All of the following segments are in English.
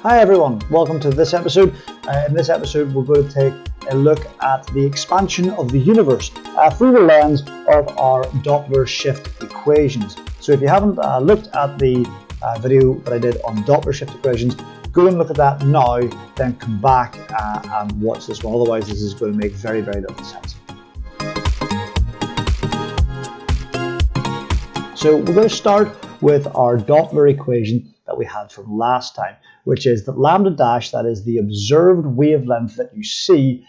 Hi everyone, welcome to this episode. In this episode we're going to take a look at the expansion of the universe through the lens of our Doppler shift equations. So if you haven't looked at the video that I did on Doppler shift equations, go and look at that now, then come back and watch this one. Otherwise this is going to make very, very little sense. So we're going to start with our Doppler equation that we had from last time, which is that lambda dash, that is the observed wavelength that you see,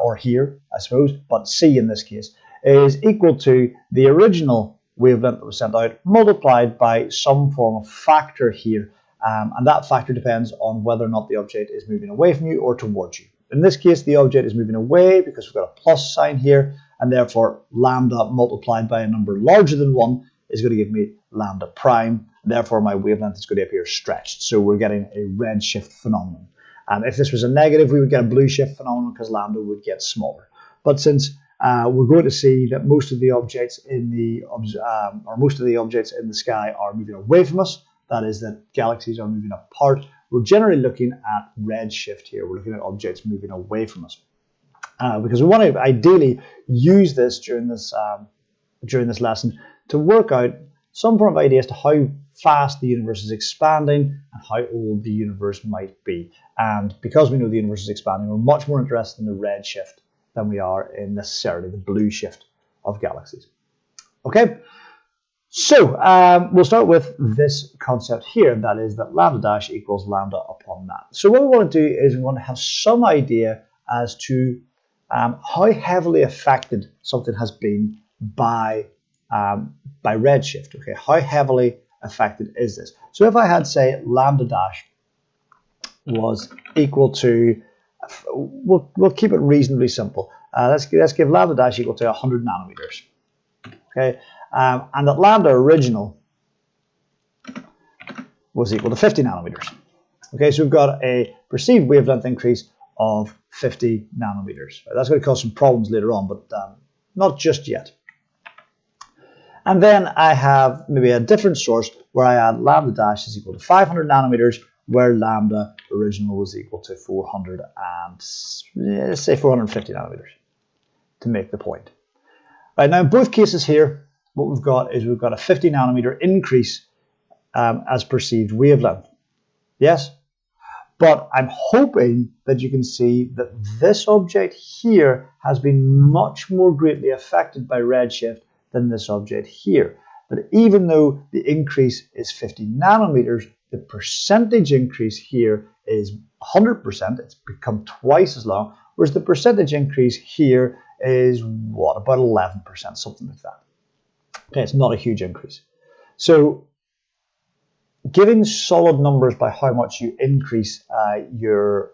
or hear, I suppose, but see in this case, is equal to the original wavelength that was sent out multiplied by some form of factor here. And that factor depends on whether or not the object is moving away from you or towards you. In this case, the object is moving away because we've got a plus sign here, and therefore lambda multiplied by a number larger than 1 is going to give me lambda prime. Therefore, my wavelength is going to appear stretched. So we're getting a redshift phenomenon. If this was a negative, we would get a blue shift phenomenon because lambda would get smaller. But since we're going to see that most of the objects in the sky are moving away from us, that is, that galaxies are moving apart, we're generally looking at redshift here. We're looking at objects moving away from us. Because we want to ideally use this during this lesson to work out some form of idea as to how fast the universe is expanding and how old the universe might be. And because we know the universe is expanding, we're much more interested in the red shift than we are in necessarily the blue shift of galaxies. Okay, so we'll start with this concept here, and that is that lambda dash equals lambda upon that. So what we want to do is we want to have some idea as to how heavily affected something has been by redshift. Okay, how heavily affected is this? So if I had, say, lambda dash was equal to, we'll keep it reasonably simple. Let's give lambda dash equal to 100 nanometers. Okay, and that lambda original was equal to 50 nanometers. Okay, so we've got a perceived wavelength increase of 50 nanometers. That's going to cause some problems later on, but not just yet. And then I have maybe a different source where I add lambda dash is equal to 500 nanometers, where lambda original was equal to 450 nanometers, to make the point. Right, now in both cases here, what we've got is we've got a 50 nanometer increase as perceived wavelength. Yes? But I'm hoping that you can see that this object here has been much more greatly affected by redshift than this object here. But even though the increase is 50 nanometers, the percentage increase here is 100%. It's become twice as long, whereas the percentage increase here is what, about 11%, something like that. Okay, it's not a huge increase. So giving solid numbers by how much you increase your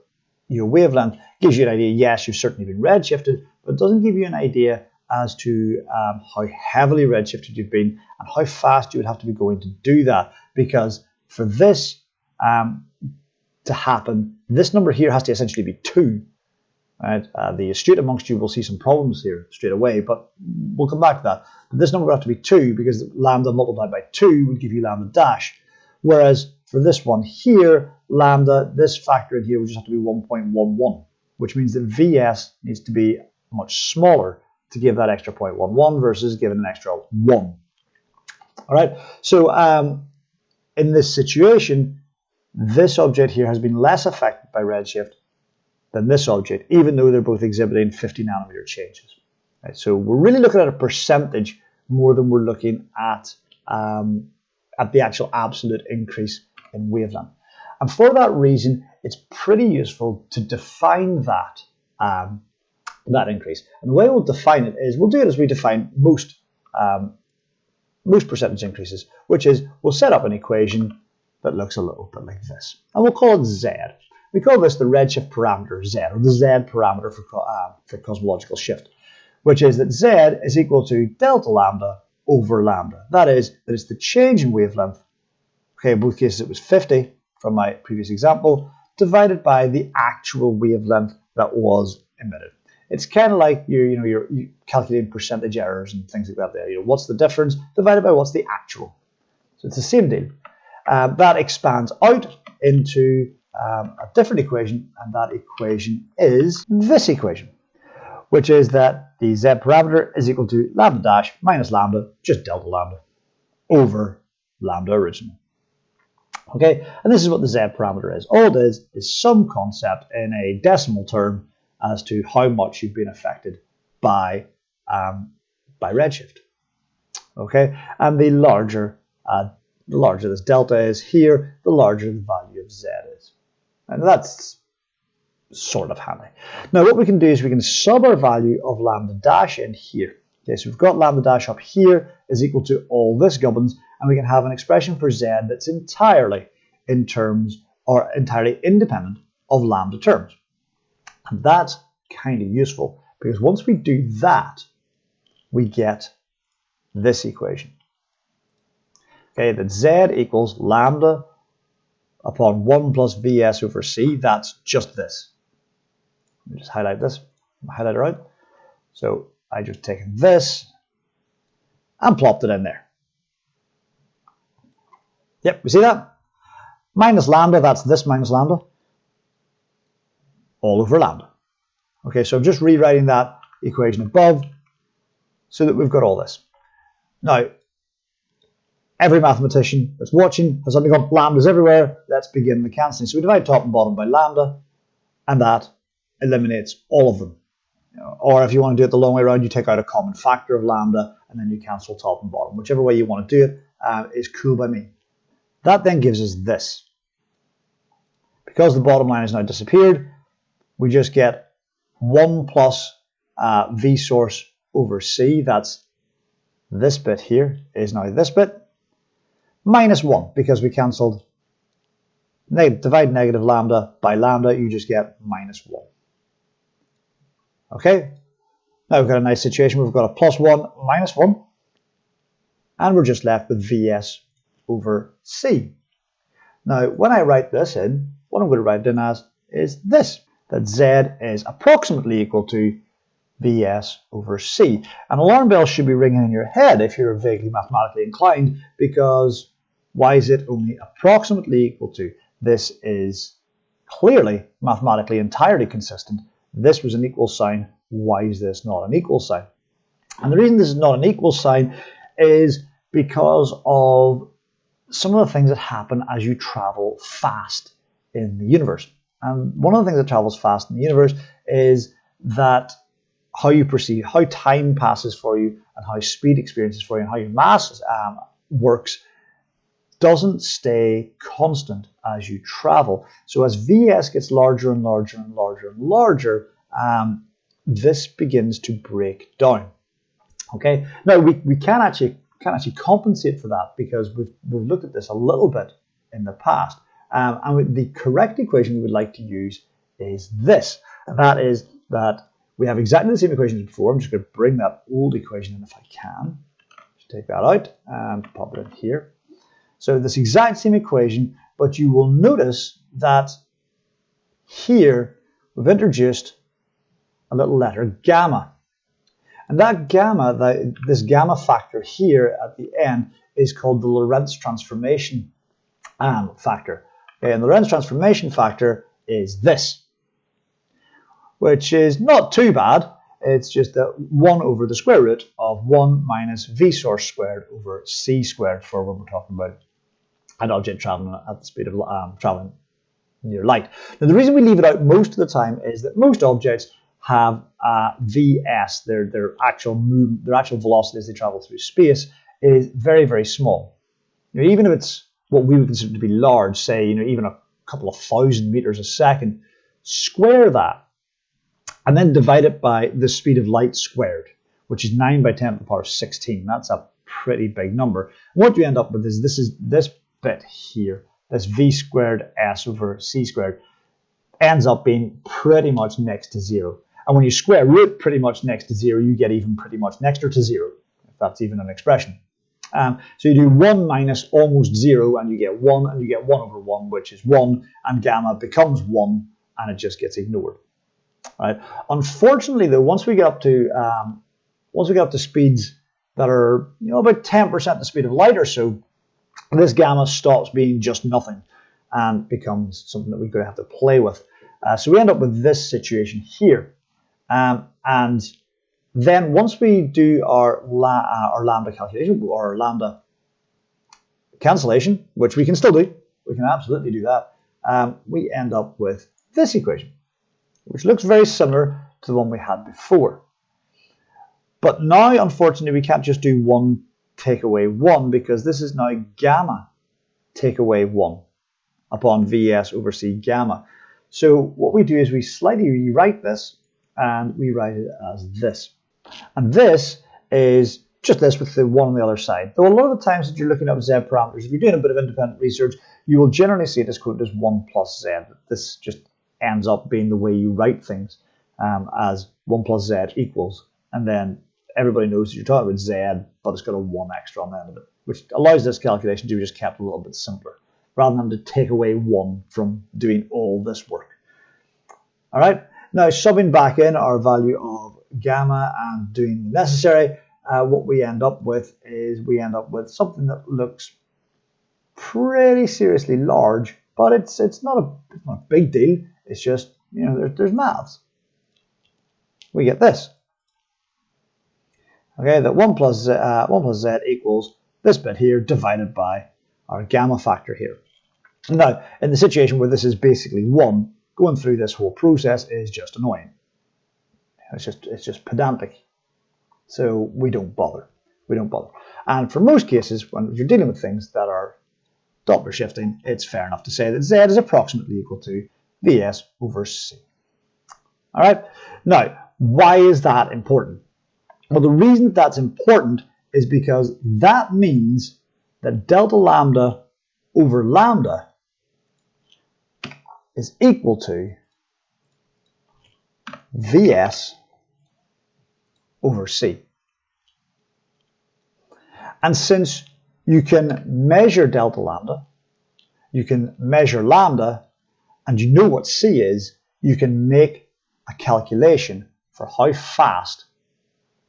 wavelength gives you an idea. Yes, you've certainly been redshifted, but it doesn't give you an idea as to how heavily redshifted you've been and how fast you would have to be going to do that. Because for this to happen, this number here has to essentially be 2. Right? The astute amongst you will see some problems here straight away, but we'll come back to that. But this number will have to be 2 because lambda multiplied by 2 would give you lambda dash. Whereas for this one here, lambda, this factor in here would just have to be 1.11, which means that Vs needs to be much smaller to give that extra 0.11 versus giving an extra 1. All right, so in this situation, this object here has been less affected by redshift than this object, even though they're both exhibiting 50 nanometer changes. Right, so we're really looking at a percentage more than we're looking at the actual absolute increase in wavelength. And for that reason, it's pretty useful to define that increase. And the way we'll define it is, we'll do it as we define most percentage increases, which is we'll set up an equation that looks a little bit like this. And we'll call it Z. We call this the redshift parameter Z, or the Z parameter for cosmological shift, which is that Z is equal to delta lambda over lambda. That is, that it's the change in wavelength. Okay, in both cases it was 50 from my previous example, divided by the actual wavelength that was emitted. It's kind of like you're calculating percentage errors and things like that there. What's the difference divided by what's the actual. So it's the same deal. That expands out into a different equation, and that equation is this equation, which is that the z parameter is equal to lambda dash minus lambda, just delta lambda, over lambda original. Okay, and this is what the z parameter is. All it is some concept in a decimal term as to how much you've been affected by redshift. Okay, and the larger this delta is here, the larger the value of z is. And that's sort of handy. Now what we can do is we can sub our value of lambda dash in here. Okay, so we've got lambda dash up here is equal to all this gubbins, and we can have an expression for z that's entirely in terms or entirely independent of lambda terms. And that's kind of useful because once we do that, we get this equation. Okay, that z equals lambda upon 1 plus vs over c. That's just this. Let me just highlight this, highlighter out. So I just taken this and plopped it in there. Yep, you see that? Minus lambda, that's this minus lambda, all over lambda. Okay, so I'm just rewriting that equation above so that we've got all this. Now, every mathematician that's watching has suddenly gone, lambdas everywhere, let's begin the cancelling. So we divide top and bottom by lambda, and that eliminates all of them. Or if you want to do it the long way around, you take out a common factor of lambda, and then you cancel top and bottom. Whichever way you want to do it is cool by me. That then gives us this. Because the bottom line has now disappeared, we just get 1 plus v source over c, that's this bit here, is now this bit, minus 1, because we cancelled, divide negative lambda by lambda, you just get minus 1. Okay, now we've got a nice situation, we've got a plus 1, minus 1, and we're just left with vs over c. Now, when I write this in, what I'm going to write it in as is this, that z is approximately equal to vs over c. An alarm bell should be ringing in your head if you're vaguely mathematically inclined, because why is it only approximately equal to? This is clearly mathematically entirely consistent. This was an equal sign. Why is this not an equal sign? And the reason this is not an equal sign is because of some of the things that happen as you travel fast in the universe. And one of the things that travels fast in the universe is that how you perceive, how time passes for you, and how speed experiences for you, and how your mass works doesn't stay constant as you travel. So as Vs gets larger and larger and larger and larger, this begins to break down. Okay, now we can actually compensate for that because we've looked at this a little bit in the past. And the correct equation we would like to use is this. And that is that we have exactly the same equation as before. I'm just going to bring that old equation in if I can. Just take that out and pop it in here. So this exact same equation, but you will notice that here we've introduced a little letter gamma. And that gamma, this gamma factor here at the end is called the Lorentz transformation factor. Okay, and the Lorentz transformation factor is this, which is not too bad. It's just that 1 over the square root of 1 minus v source squared over c squared for when we're talking about an object traveling at the speed of traveling near light. Now, the reason we leave it out most of the time is that most objects have vs, their actual velocity as they travel through space is very, very small. You know, even if it's what we would consider to be large, say, even a couple of thousand meters a second, square that and then divide it by the speed of light squared, which is 9 by 10 to the power 16. That's a pretty big number. And what you end up with is this bit here, this v squared s over c squared, ends up being pretty much next to 0. And when you square root pretty much next to 0, you get even pretty much next to 0, if that's even an expression. So you do 1 minus almost 0, and you get 1, and you get 1 over 1, which is 1, and gamma becomes 1, and it just gets ignored. Right? Unfortunately, though, once we get up to speeds that are about 10% the speed of light or so, this gamma stops being just nothing. and becomes something that we're going to have to play with. So we end up with this situation here. And then once we do our lambda calculation, or lambda cancellation, which we can still do, we can absolutely do that, we end up with this equation, which looks very similar to the one we had before. But now, unfortunately, we can't just do 1 take away 1, because this is now gamma take away 1 upon Vs over C gamma. So what we do is we slightly rewrite this, and we write it as this. And this is just this with the 1 on the other side. Though a lot of the times that you're looking up Z parameters, if you're doing a bit of independent research, you will generally see it as quoted as 1 plus Z. This just ends up being the way you write things, as 1 plus Z equals, and then everybody knows that you're talking about Z, but it's got a 1 extra on the end of it, which allows this calculation to be just kept a little bit simpler, rather than to take away 1 from doing all this work. All right, now subbing back in our value of gamma and doing the necessary, what we end up with is we end up with something that looks pretty seriously large, but it's not a big deal. It's just, you know, there's maths. We get this. Okay, that 1 plus Z equals this bit here divided by our gamma factor here. Now, in the situation where this is basically 1, going through this whole process is just annoying. It's just pedantic. So we don't bother. We don't bother. And for most cases, when you're dealing with things that are Doppler shifting, it's fair enough to say that Z is approximately equal to Vs over C. All right. Now, why is that important? Well, the reason that's important is because that means that delta lambda over lambda is equal to Vs over C. And since you can measure delta lambda, you can measure lambda, and you know what C is, you can make a calculation for how fast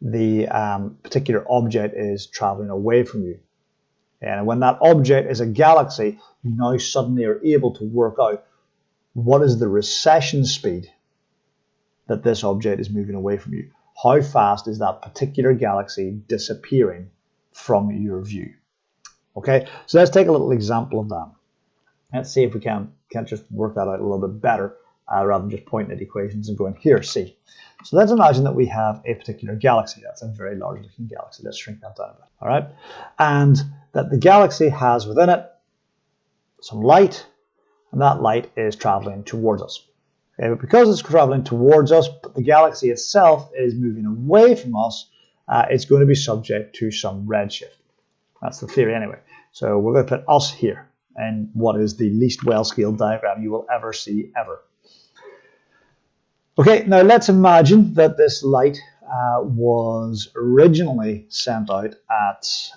the particular object is traveling away from you. And when that object is a galaxy, you now suddenly are able to work out what is the recession speed that this object is moving away from you. How fast is that particular galaxy disappearing from your view? Okay, so let's take a little example of that. Let's see if we can't just work that out a little bit better, rather than just pointing at equations and going, here, see. So let's imagine that we have a particular galaxy. That's a very large looking galaxy. Let's shrink that down a bit. All right, and that the galaxy has within it some light, and that light is traveling towards us. Okay, but because it's traveling towards us, but the galaxy itself is moving away from us, it's going to be subject to some redshift. That's the theory anyway. So we're going to put us here, and what is the least well-scaled diagram you will ever see ever. Okay, now let's imagine that this light was originally sent out at,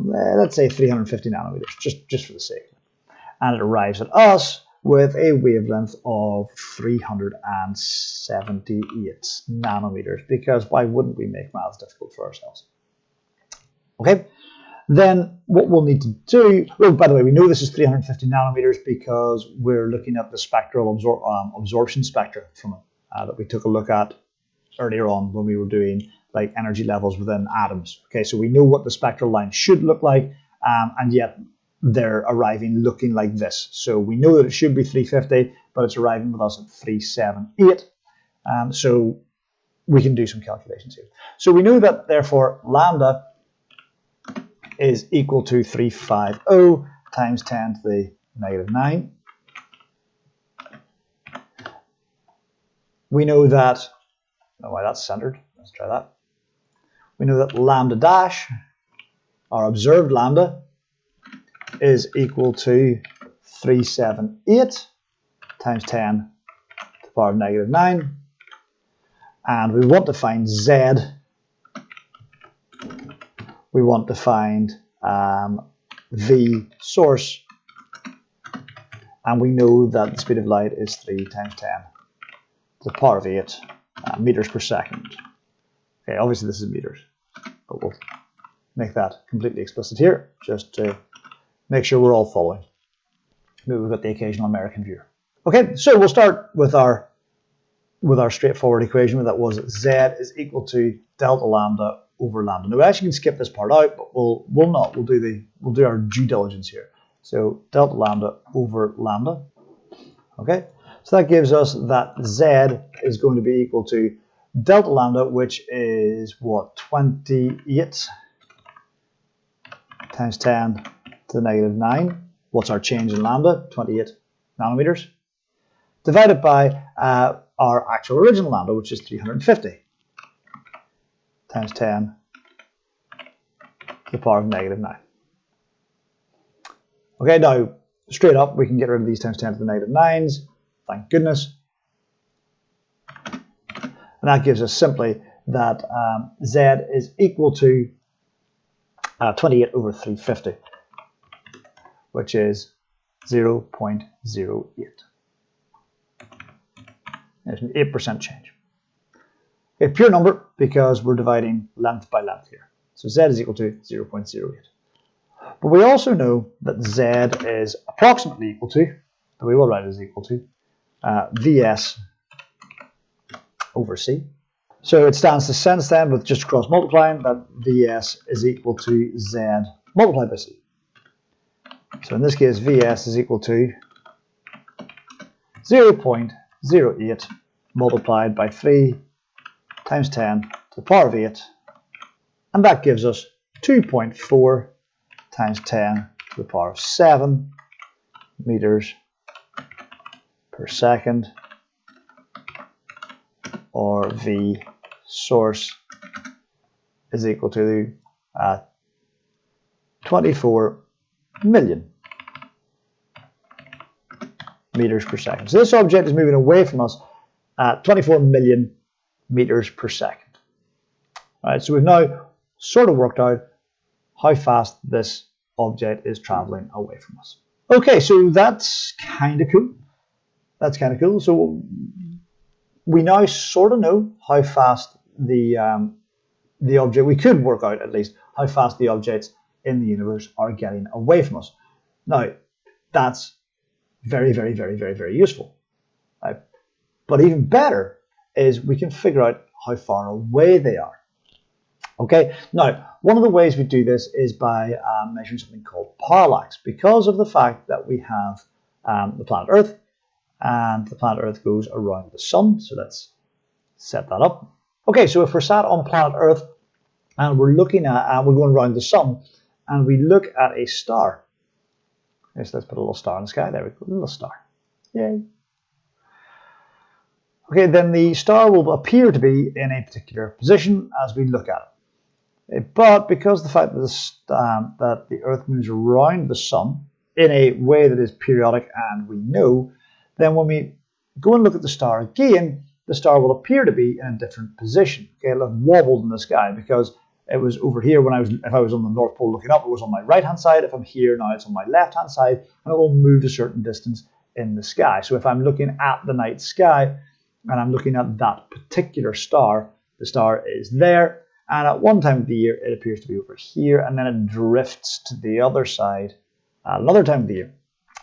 let's say 350 nanometers, just for the sake of it. And it arrives at us with a wavelength of 378 nanometers, because why wouldn't we make maths difficult for ourselves? Okay, then what we'll need to do, well, by the way, we know this is 350 nanometers because we're looking at the spectral absorption spectra from it that we took a look at earlier on when we were doing like energy levels within atoms. Okay, so we know what the spectral line should look like, and yet they're arriving looking like this. So we know that it should be 350, but it's arriving with us at 378. So we can do some calculations here. So we know that therefore lambda is equal to 350 times 10 to the negative 9. We know that, oh, why that's centered, let's try that. We know that lambda dash, our observed lambda, is equal to 378 times 10 to the power of negative 9. And we want to find Z. We want to find V source. And we know that the speed of light is 3 times 10 to the power of 8 meters per second. Okay, obviously this is meters, but we'll make that completely explicit here just to make sure we're all following. Maybe we've got the occasional American viewer. Okay, so we'll start with our straightforward equation. That was Z is equal to delta lambda over lambda. Now we actually can skip this part out, but we'll not. We'll do our due diligence here. So delta lambda over lambda. Okay, so that gives us that Z is going to be equal to delta lambda, which is what, 28 times 10 to the negative 9. What's our change in lambda? 28 nanometers. Divided by our actual original lambda, which is 350 times 10 to the power of negative 9. Okay, now straight up we can get rid of these times 10 to the negative 9s. Thank goodness. And that gives us simply that Z is equal to 28 over 350, which is 0.08. There's an 8% change. A pure number because we're dividing length by length here. So Z is equal to 0.08. But we also know that Z is approximately equal to, but we will write it as equal to, Vs over C. So it stands to sense then with just cross multiplying that Vs is equal to Z multiplied by C. So in this case, Vs is equal to 0.08 multiplied by 3 times 10 to the power of 8. And that gives us 2.4 times 10 to the power of 7 meters per second, or V source is equal to 24 million meters per second. So this object is moving away from us at 24 million meters per second. All right, so we've now sort of worked out how fast this object is traveling away from us. Okay, so that's kind of cool. That's kind of cool. So we now sort of know how fast the object, we could work out at least how fast the objects in the universe are getting away from us. Now, that's very, very, very, very, very useful. Right? But even better is we can figure out how far away they are. Okay, now one of the ways we do this is by measuring something called parallax, because of the fact that we have the planet Earth, and the planet Earth goes around the sun. So let's set that up. Okay, so if we're sat on planet Earth and we're looking at, we're going around the sun, and we look at a star. Yes, let's put a little star in the sky. There we go, a little star. Yay. Okay, then the star will appear to be in a particular position as we look at it. But because of the fact that the Earth moves around the sun in a way that is periodic and we know, then when we go and look at the star again, the star will appear to be in a different position. Okay, it'll have wobbled in the sky because it was over here when if I was on the North Pole looking up, it was on my right-hand side. If I'm here now, it's on my left-hand side, and it will move a certain distance in the sky. So if I'm looking at the night sky and I'm looking at that particular star, the star is there, and at one time of the year it appears to be over here, and then it drifts to the other side at another time of the year.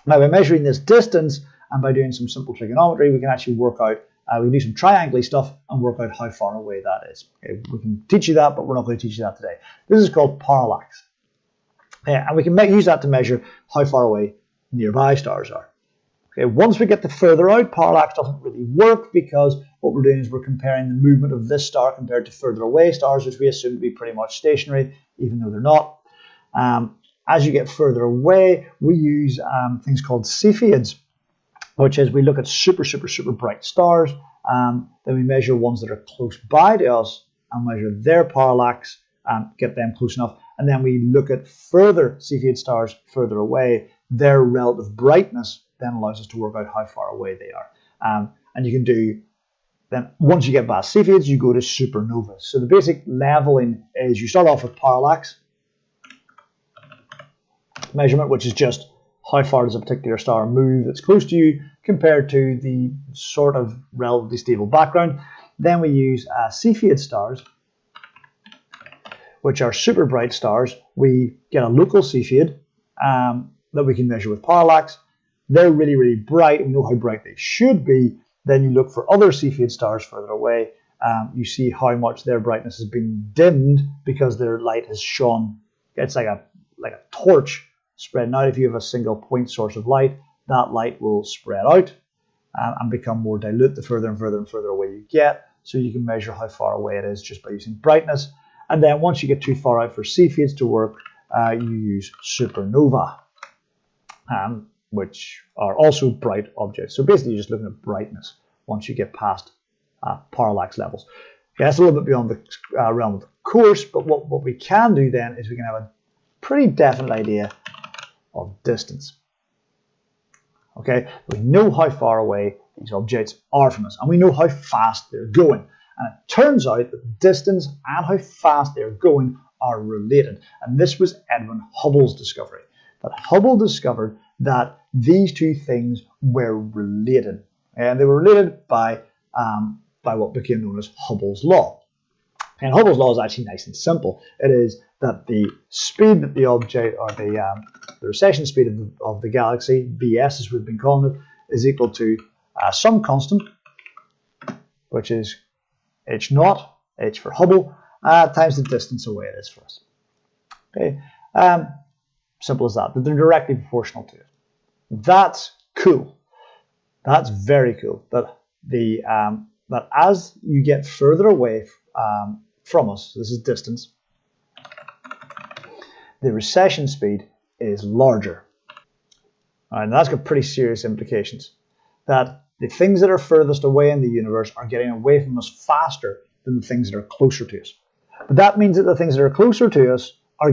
Now, by measuring this distance and by doing some simple trigonometry, we can actually work out, we can do some triangle stuff and work out how far away that is. Okay, we can teach you that, but we're not going to teach you that today. This is called parallax. And we can use that to measure how far away nearby stars are. Okay, once we get to further out, parallax doesn't really work because what we're doing is we're comparing the movement of this star compared to further away stars, which we assume to be pretty much stationary, even though they're not. As you get further away, we use things called Cepheids, which is we look at super, super, super bright stars, then we measure ones that are close by to us and measure their parallax, get them close enough, and then we look at further Cepheid stars further away. Their relative brightness then allows us to work out how far away they are. And you can do, then once you get past Cepheids, you go to supernovas. So the basic leveling is you start off with parallax measurement, which is just how far does a particular star move that's close to you compared to the sort of relatively stable background. Then we use Cepheid stars, which are super bright stars. We get a local Cepheid that we can measure with parallax. they're really, really bright, and we know how bright they should be. Then you look for other Cepheid stars further away. You see how much their brightness has been dimmed because their light has shone. It's like a torch spreading out. If you have a single point source of light, that light will spread out and become more dilute the further and further and further away you get. So you can measure how far away it is just by using brightness. And then once you get too far out for Cepheids to work, you use supernova, which are also bright objects. So basically you're just looking at brightness once you get past parallax levels. Okay, that's a little bit beyond the realm of the course, but what we can do then is we can have a pretty definite idea of distance. Okay, we know how far away these objects are from us, and we know how fast they're going. And it turns out that distance and how fast they're going are related. And this was Edwin Hubble's discovery. That Hubble discovered that these two things were related. And they were related by what became known as Hubble's law. And Hubble's law is actually nice and simple. It is that the speed that the object, or the recession speed of the galaxy, Vs as we've been calling it, is equal to some constant, which is h naught, h for Hubble, times the distance away it is for us. Okay, simple as that. They're directly proportional to it. That's cool. That's very cool. That as you get further away from us, this is distance, the recession speed is larger. All right, and that's got pretty serious implications. That the things that are furthest away in the universe are getting away from us faster than the things that are closer to us. But that means that the things that are closer to us are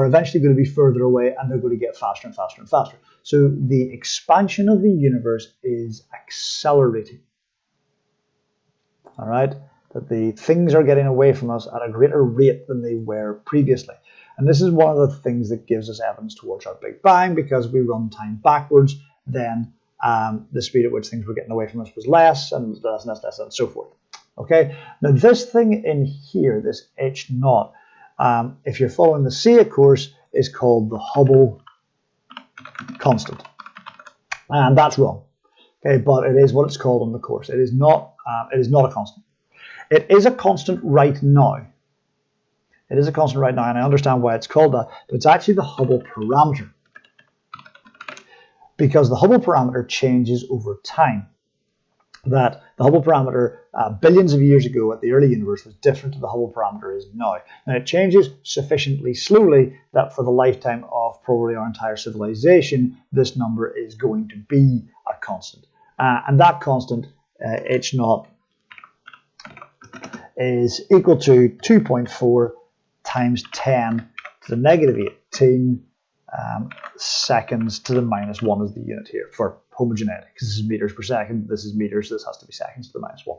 eventually going to be further away, and they're going to get faster and faster and faster. So the expansion of the universe is accelerating. All right, that the things are getting away from us at a greater rate than they were previously. And this is one of the things that gives us evidence towards our Big Bang, because we run time backwards, then the speed at which things were getting away from us was less, and less, and so forth. Okay, now this thing in here, this h naught, if you're following the SEA course, is called the Hubble Constant. And that's wrong. Okay, but it is what it's called on the course. It is not a constant. It is a constant right now. It is a constant right now, and I understand why it's called that, but it's actually the Hubble parameter. Because the Hubble parameter changes over time. That the Hubble parameter billions of years ago at the early universe was different to the Hubble parameter is now. And it changes sufficiently slowly that for the lifetime of probably our entire civilization, this number is going to be a constant. And that constant, h naught, is equal to 2.4 times 10 to the negative 18 seconds to the minus 1 is the unit here for homogeneity, because this is meters per second, this is meters, so this has to be seconds to the minus 1.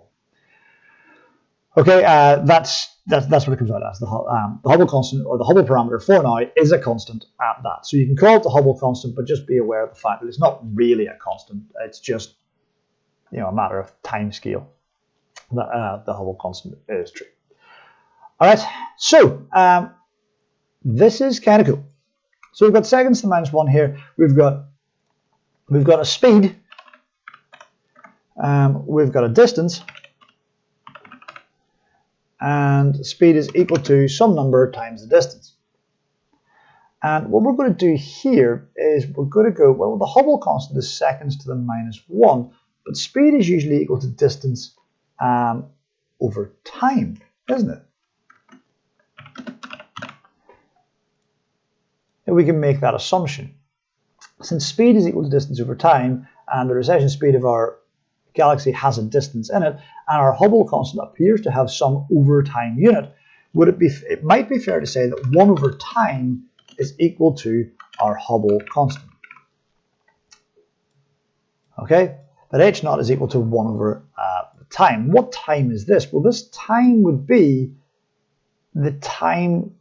Okay, that's what it comes out as. The Hubble constant, or the Hubble parameter for now, is a constant at that. So you can call it the Hubble constant, but just be aware of the fact that it's not really a constant. It's just, a matter of time scale. That the Hubble constant is true. All right, so this is kind of cool. So we've got seconds to the minus 1 here. We've got a speed. We've got a distance. And speed is equal to some number times the distance. And what we're going to do here is we're going to go, well, the Hubble constant is seconds to the minus 1, but speed is usually equal to distance over time, isn't it? And we can make that assumption. Since speed is equal to distance over time, and the recession speed of our galaxy has a distance in it, and our Hubble constant appears to have some over time unit, it might be fair to say that 1 over time is equal to our Hubble constant. Okay, that h naught is equal to 1 over time. What time is this? Well, this time would be the time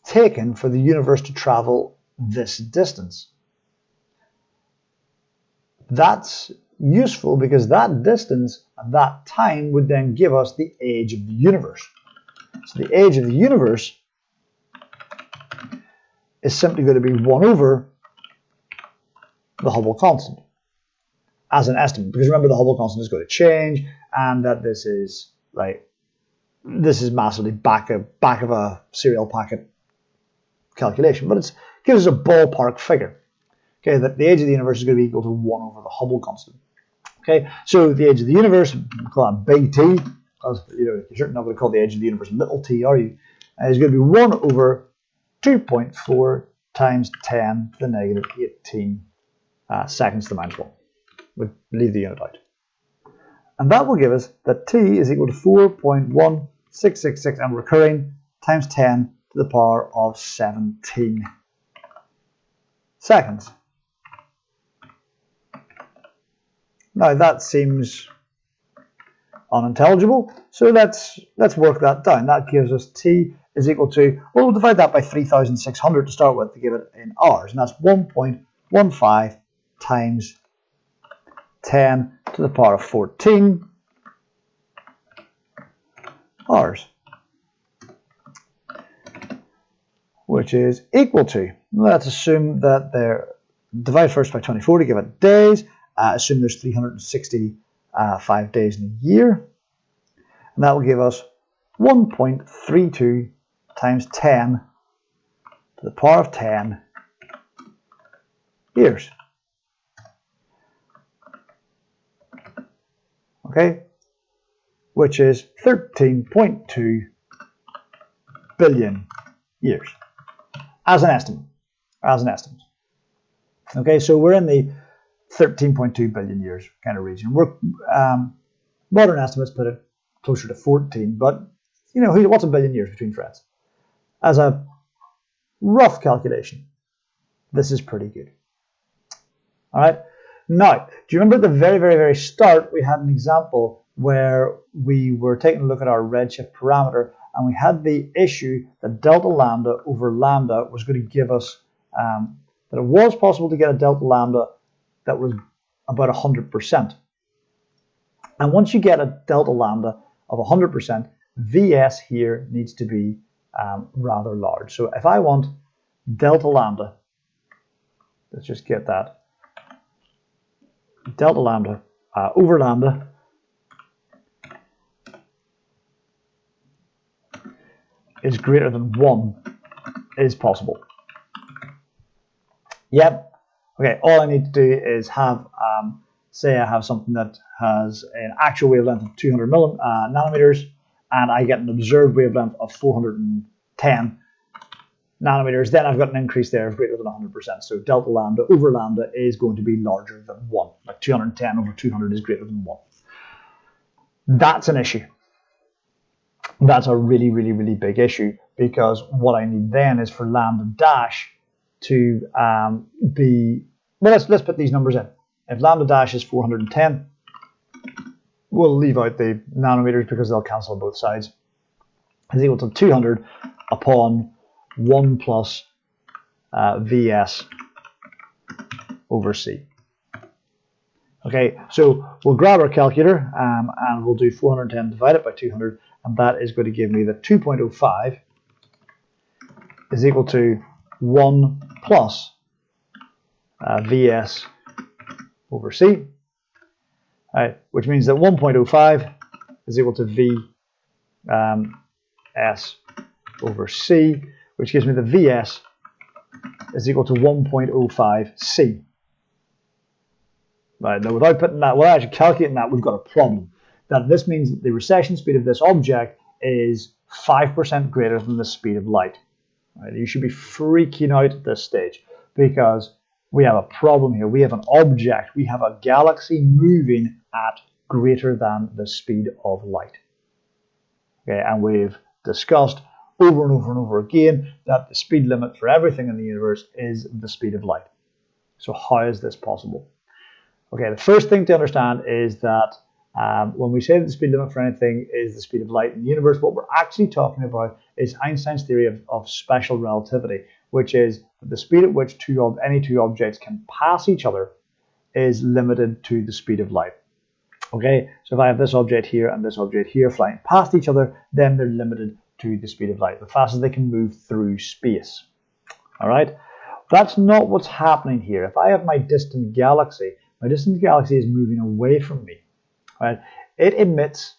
taken for the universe to travel this distance. That's useful because that distance and that time would then give us the age of the universe. So the age of the universe is simply going to be 1 over the Hubble constant. as an estimate, because remember the Hubble constant is going to change, and that this is massively back of a serial packet calculation, but it gives us a ballpark figure. Okay, that the age of the universe is going to be equal to 1 over the Hubble constant. Okay, so the age of the universe, we'll call that big T, because you're certainly not going to call the age of the universe little t, are you? Is going to be 1 over 2.4 times 10 to the negative 18 seconds to the minus 1. We'll leave the unit out. And that will give us that T is equal to 4.1666 and recurring times 10 to the power of 17 seconds. Now that seems unintelligible, so let's work that down. That gives us T is equal to, well, we'll divide that by 3,600 to start with to give it in hours, and that's 1.15 times 10 to the power of 14 hours, which is equal to, let's assume that they're, divide first by 24 to give it days, assume there's 365 days in a year, and that will give us 1.32 times 10 to the power of 10 years. Okay, which is 13.2 billion years as an estimate. Okay, so we're in the 13.2 billion years kind of region. Modern estimates put it closer to 14, but what's a billion years between friends? As a rough calculation, this is pretty good. All right. Now, do you remember at the very, very, very start, we had an example where we were taking a look at our redshift parameter, and we had the issue that delta lambda over lambda was going to give us, that it was possible to get a delta lambda that was about 100%. And once you get a delta lambda of 100%, Vs here needs to be rather large. So if I want delta lambda, let's just get that, delta lambda over lambda is greater than 1 is possible. Yep. Okay, all I need to do is have, say I have something that has an actual wavelength of 200 nanometers, and I get an observed wavelength of 410 nanometers, then I've got an increase there of greater than 100%. So delta lambda over lambda is going to be larger than 1. Like 210 over 200 is greater than 1. That's an issue. That's a really, really, really big issue, because what I need then is for lambda dash to be, well, let's put these numbers in. If lambda dash is 410, we'll leave out the nanometers because they'll cancel on both sides, is equal to 200 upon 1 plus Vs over C. Okay, so we'll grab our calculator and we'll do 410 divided by 200, and that is going to give me that 2.05 is equal to 1 plus Vs over C, right, which means that 1.05 is equal to Vs over C, which gives me the Vs is equal to 1.05 C. Right, now without putting that, without actually calculating that, we've got a problem. That this means that the recession speed of this object is 5% greater than the speed of light. Right, you should be freaking out at this stage, because we have a problem here. We have an object, we have a galaxy moving at greater than the speed of light. Okay, and we've discussed over and over and over again that the speed limit for everything in the universe is the speed of light. So how is this possible? Okay, the first thing to understand is that when we say that the speed limit for anything is the speed of light in the universe, what we're actually talking about is Einstein's theory of special relativity, which is the speed at which any two objects can pass each other is limited to the speed of light. Okay, so if I have this object here and this object here flying past each other, then they're limited to the speed of light, the fastest they can move through space. All right, that's not what's happening here. If I have my distant galaxy, my distant galaxy is moving away from me, right? It emits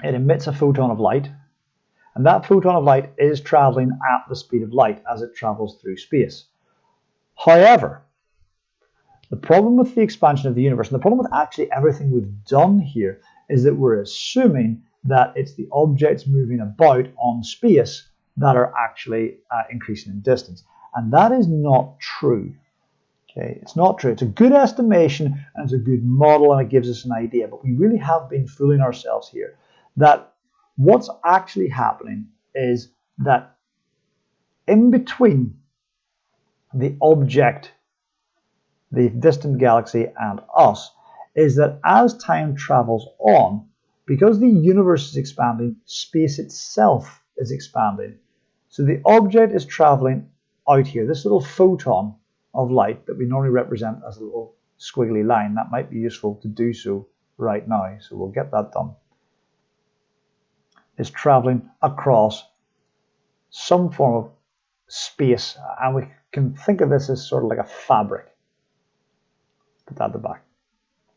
a photon of light, and that photon of light is traveling at the speed of light as it travels through space. However, the problem with the expansion of the universe, and the problem with actually everything we've done here, is that we're assuming that it's the objects moving about on space that are actually increasing in distance. And that is not true. Okay, it's not true. It's a good estimation and it's a good model and it gives us an idea, but we really have been fooling ourselves here. That what's actually happening is that in between the object, the distant galaxy, and us, is that as time travels on, because the universe is expanding, space itself is expanding. So the object is traveling out here. This little photon of light that we normally represent as a little squiggly line, that might be useful to do so right now, so we'll get that done, is traveling across some form of space, and we can think of this as sort of like a fabric. Put that at the back.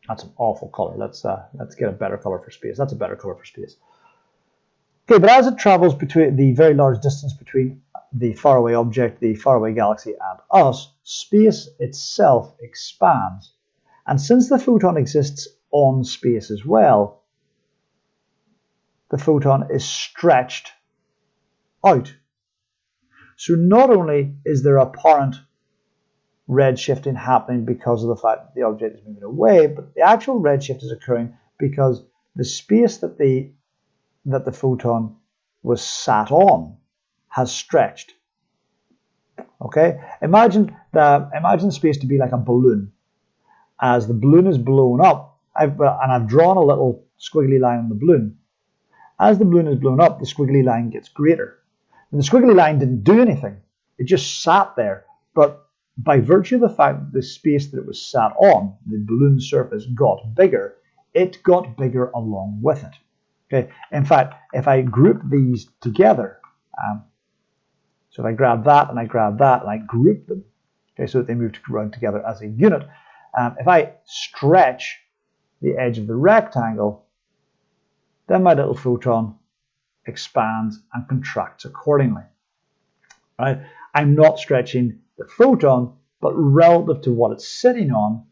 That's an awful color. Let's get a better color for space. That's a better color for space. Okay, but as it travels between the very large distance between the faraway object, the faraway galaxy, and us, space itself expands. And since the photon exists on space as well, the photon is stretched out. So not only is there apparent redshifting happening because of the fact that the object is moving away, but the actual redshift is occurring because the space that the photon was sat on has stretched. Okay, imagine space to be like a balloon. As the balloon is blown up, I've drawn a little squiggly line on the balloon. As the balloon is blown up, the squiggly line gets greater. And the squiggly line didn't do anything. It just sat there. But by virtue of the fact that the space that it was sat on, the balloon surface, got bigger, it got bigger along with it. Okay. In fact, if I group these together, so if I grab that and I grab that and I group them, okay, so that they move around together as a unit, if I stretch the edge of the rectangle, then my little photon expands and contracts accordingly. Right? I'm not stretching the photon, but relative to what it's sitting on,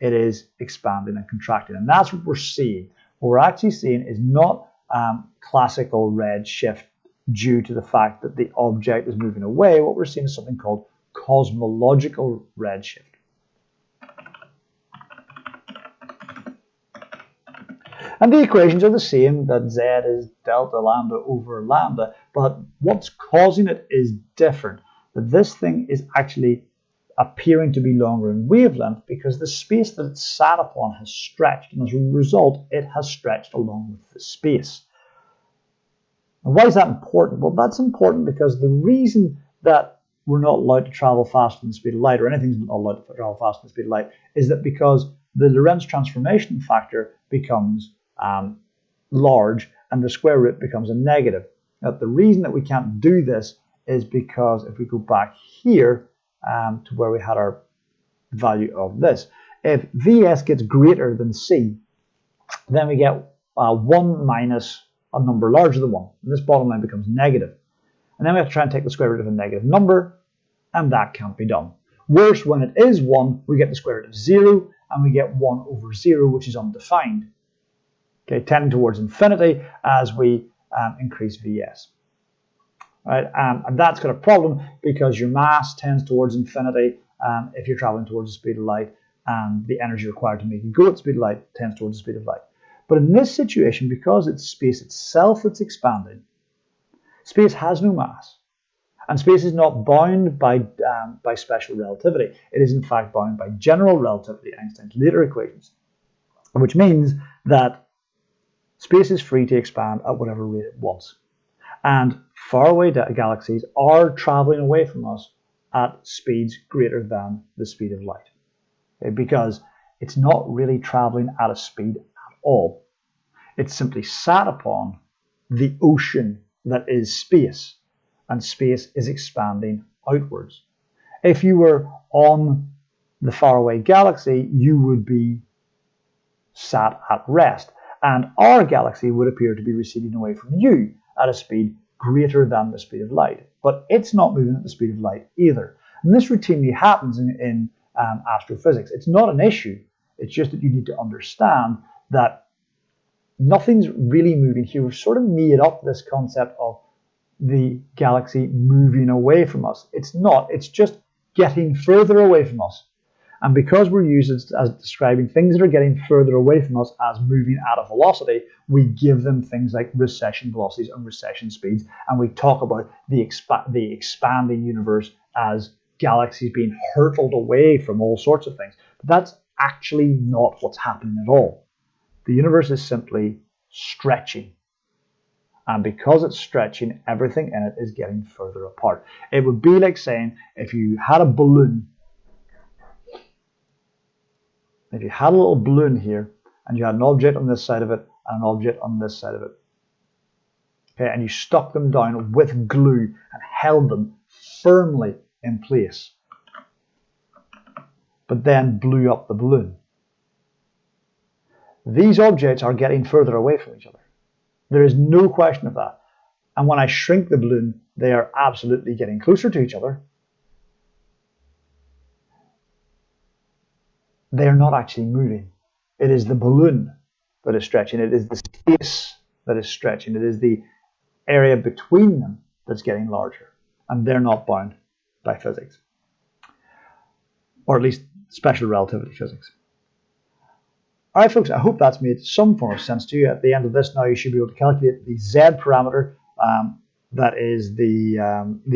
it is expanding and contracting. And that's what we're seeing. What we're actually seeing is not classical redshift due to the fact that the object is moving away. What we're seeing is something called cosmological redshift. And the equations are the same, that Z is delta lambda over lambda, but what's causing it is different. That this thing is actually appearing to be longer in wavelength because the space that it's sat upon has stretched, and as a result, it has stretched along with the space. And why is that important? Well, that's important because the reason that we're not allowed to travel faster than the speed of light, or anything's not allowed to travel faster than the speed of light, is that because the Lorentz transformation factor becomes large and the square root becomes a negative. Now, the reason that we can't do this is because if we go back here to where we had our value of this, if Vs gets greater than C, then we get 1 minus a number larger than 1. And this bottom line becomes negative. And then we have to try and take the square root of a negative number, and that can't be done. Worse, when it is 1, we get the square root of 0, and we get 1 over 0, which is undefined. Okay, tending towards infinity as we increase Vs. Right, and that's got a problem because your mass tends towards infinity if you're traveling towards the speed of light, and the energy required to make it go at the speed of light tends towards the speed of light. But in this situation, because it's space itself that's expanding, space has no mass, and space is not bound by special relativity. It is in fact bound by general relativity, Einstein's later equations, which means that space is free to expand at whatever rate it wants. And faraway galaxies are traveling away from us at speeds greater than the speed of light. Okay? Because it's not really traveling at a speed at all. It's simply sat upon the ocean that is space, and space is expanding outwards. If you were on the faraway galaxy, you would be sat at rest. And our galaxy would appear to be receding away from you at a speed greater than the speed of light. But it's not moving at the speed of light either. And this routinely happens in astrophysics. It's not an issue. It's just that you need to understand that nothing's really moving here. We've sort of made up this concept of the galaxy moving away from us. It's not. It's just getting further away from us. And because we're used as describing things that are getting further away from us as moving at a velocity, we give them things like recession velocities and recession speeds. And we talk about the expanding universe as galaxies being hurtled away from all sorts of things. But that's actually not what's happening at all. The universe is simply stretching. And because it's stretching, everything in it is getting further apart. It would be like saying if you had a balloon, if you had a little balloon here, and you had an object on this side of it and an object on this side of it, okay, and you stuck them down with glue and held them firmly in place, but then blew up the balloon. These objects are getting further away from each other. There is no question of that. And when I shrink the balloon, they are absolutely getting closer to each other. They are not actually moving. It is the balloon that is stretching. It is the space that is stretching. It is the area between them that's getting larger. And they're not bound by physics. Or at least special relativity physics. All right, folks, I hope that's made some form of sense to you. At the end of this now, you should be able to calculate the Z parameter. That is the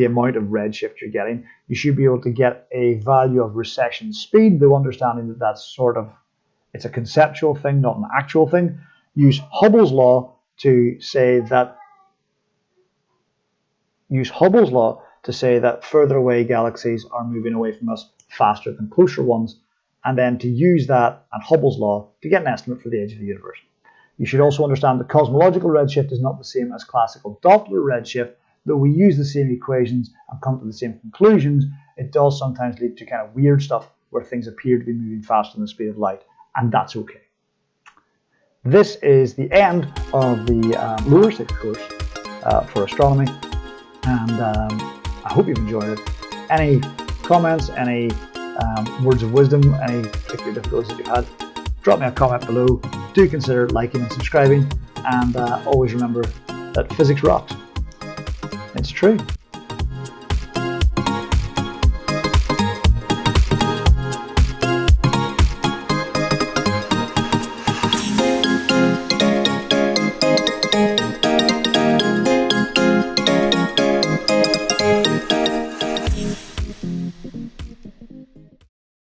amount of redshift you're getting. You should be able to get a value of recession speed, though understanding that that's sort of, it's a conceptual thing, not an actual thing. Use Hubble's law to say that further away galaxies are moving away from us faster than closer ones, and then to use that and Hubble's law to get an estimate for the age of the universe. You should also understand that cosmological redshift is not the same as classical Doppler redshift. Though we use the same equations and come to the same conclusions, it does sometimes lead to kind of weird stuff where things appear to be moving faster than the speed of light, and that's okay. This is the end of the lower 6th course for astronomy, and I hope you've enjoyed it. Any comments, any words of wisdom, any particular difficulties that you've had, drop me a comment below. Do consider liking and subscribing, and always remember that physics rocks. It's true.